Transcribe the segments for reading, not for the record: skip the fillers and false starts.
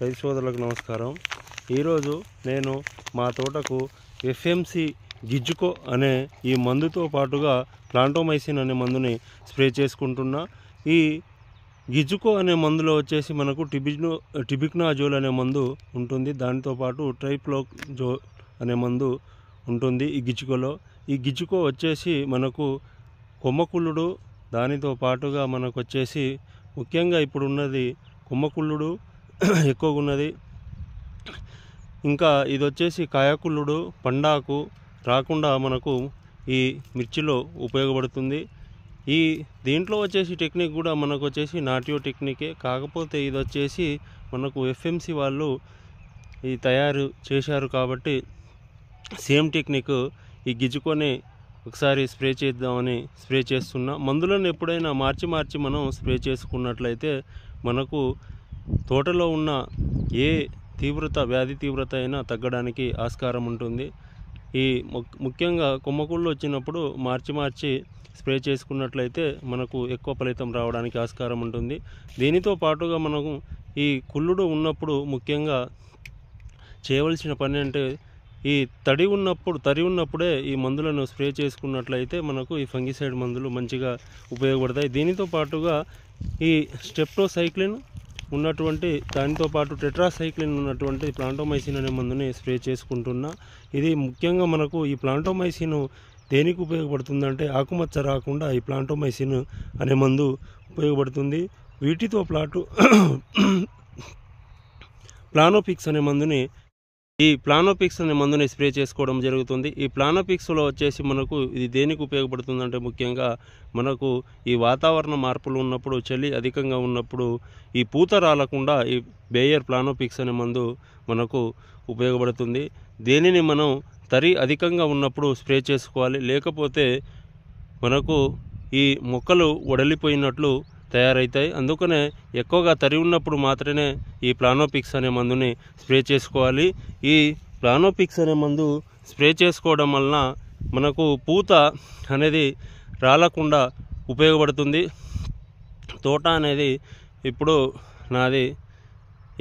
రైతు సోదరులకు నమస్కారం। ఈరోజు నేను మా తోటకు ఎఫ్ఎంసి గిజ్జుకో అనే ఈ మందుతో పాటుగా ప్లాంటోమైసిన్ అనే మందుని స్ప్రే చేసుకుంటున్నా। ఈ గిజ్జుకో అనే మందులో వచ్చేసి మనకు టిబిక్నాజోల్ అనే మందు ఉంటుంది, దానితో పాటు ట్రైప్లోజోల్ అనే మందు ఉంటుంది ఈ గిజ్జుకోలో। ఈ గిజ్జుకో వచ్చేసి మనకు కొమ్మకుళ్ళుడు, దానితో పాటుగా మనకు వచ్చేసి ముఖ్యంగా ఇప్పుడు ఉన్నది కొమ్మకుళ్ళుడు ఎక్కువగా ఉన్నది। ఇంకా ఇది వచ్చేసి కాయకుళ్ళుడు, పండాకు రాకుండా మనకు ఈ మిర్చిలో ఉపయోగపడుతుంది। ఈ దీంట్లో వచ్చేసి టెక్నిక్ కూడా మనకు వచ్చేసి నాట్యో టెక్నికే, కాకపోతే ఇది వచ్చేసి మనకు ఎఫ్ఎంసి వాళ్ళు ఈ తయారు చేశారు కాబట్టి సేమ్ టెక్నిక్ ఈ గిజ్జుకొని ఒకసారి స్ప్రే చేద్దామని స్ప్రే చేస్తున్నా। మందులను ఎప్పుడైనా మార్చి మనం స్ప్రే చేసుకున్నట్లయితే మనకు తోటలో ఉన్న ఏ వ్యాధి తీవ్రత అయినా తగ్గడానికి ఆస్కారం ఉంటుంది। ఈ ముఖ్యంగా కొమ్మకుళ్ళు వచ్చినప్పుడు మార్చి స్ప్రే చేసుకున్నట్లయితే మనకు ఎక్కువ ఫలితం రావడానికి ఆస్కారం ఉంటుంది। దీనితో పాటుగా మనకు ఈ కుళ్ళుడు ఉన్నప్పుడు ముఖ్యంగా చేయవలసిన పని అంటే ఈ తడి ఉన్నప్పుడే ఈ మందులను స్ప్రే చేసుకున్నట్లయితే మనకు ఈ ఫంగిసైడ్ మందులు మంచిగా ఉపయోగపడతాయి। దీనితో పాటుగా ఈ స్టెప్టోసైక్లిన్ ఉన్నటువంటి, దానితో పాటు టెట్రాసైక్లిన్ ఉన్నటువంటి ప్లాంటోమైసిన్ అనే మందుని స్ప్రే చేసుకుంటున్నా। ఇది ముఖ్యంగా మనకు ఈ ప్లాంటోమైసిన్ దేనికి ఉపయోగపడుతుందంటే ఆకుమచ్చ రాకుండా ఈ ప్లాంటోమైసిన్ అనే మందు ఉపయోగపడుతుంది। వీటితో పాటు ప్లానోపిక్స్ అనే మందుని స్ప్రే చేసుకోవడం జరుగుతుంది। ఈ ప్లానోపిక్స్లో వచ్చేసి మనకు ఇది దేనికి ఉపయోగపడుతుందంటే ముఖ్యంగా మనకు ఈ వాతావరణ మార్పులు ఉన్నప్పుడు, చలి అధికంగా ఉన్నప్పుడు ఈ పూత రాలకుండా ఈ బేయర్ ప్లానోపిక్స్ అనే మందు మనకు ఉపయోగపడుతుంది। దీనిని మనం తరి అధికంగా ఉన్నప్పుడు స్ప్రే చేసుకోవాలి, లేకపోతే మనకు ఈ మొక్కలు వడలిపోయినట్లు తయారవుతాయి। అందుకనే ఎక్కువగా తరి ఉన్నప్పుడు మాత్రమే ఈ ప్లానోపిక్స్ అనే మందుని స్ప్రే చేసుకోవాలి। ఈ ప్లానోపిక్స్ అనే మందు స్ప్రే చేసుకోవడం వలన మనకు పూత అనేది రాలకుండా ఉపయోగపడుతుంది। తోట అనేది ఇప్పుడు నాది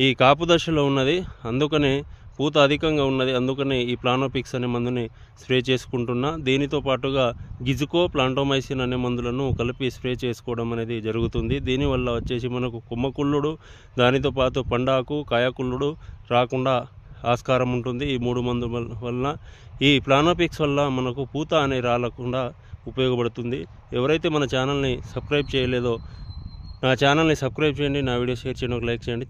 ఈ కాపు దశలో ఉన్నది, అందుకనే పూత అధికంగా ఉన్నది, అందుకనే ఈ ప్లానోపిక్స్ అనే మందుని స్ప్రే చేసుకుంటున్నా। దీనితో పాటుగా గిజ్జుకో, ప్లాంటోమైసిన్ అనే మందులను కలిపి స్ప్రే చేసుకోవడం అనేది జరుగుతుంది। దీనివల్ల వచ్చేసి మనకు కొమ్మకుళ్ళుడు, దానితో పాటు పండాకు, కాయకుళ్ళుడు రాకుండా ఆస్కారం ఉంటుంది ఈ 3 మందుల వలన। ఈ ప్లానోపిక్స్ వల్ల మనకు పూత అనే రాలకుండా ఉపయోగపడుతుంది। ఎవరైతే మన ఛానల్ని సబ్స్క్రైబ్ చేయలేదో నా ఛానల్ని సబ్స్క్రైబ్ చేయండి, నా వీడియో షేర్ చేయండి, లైక్ చేయండి।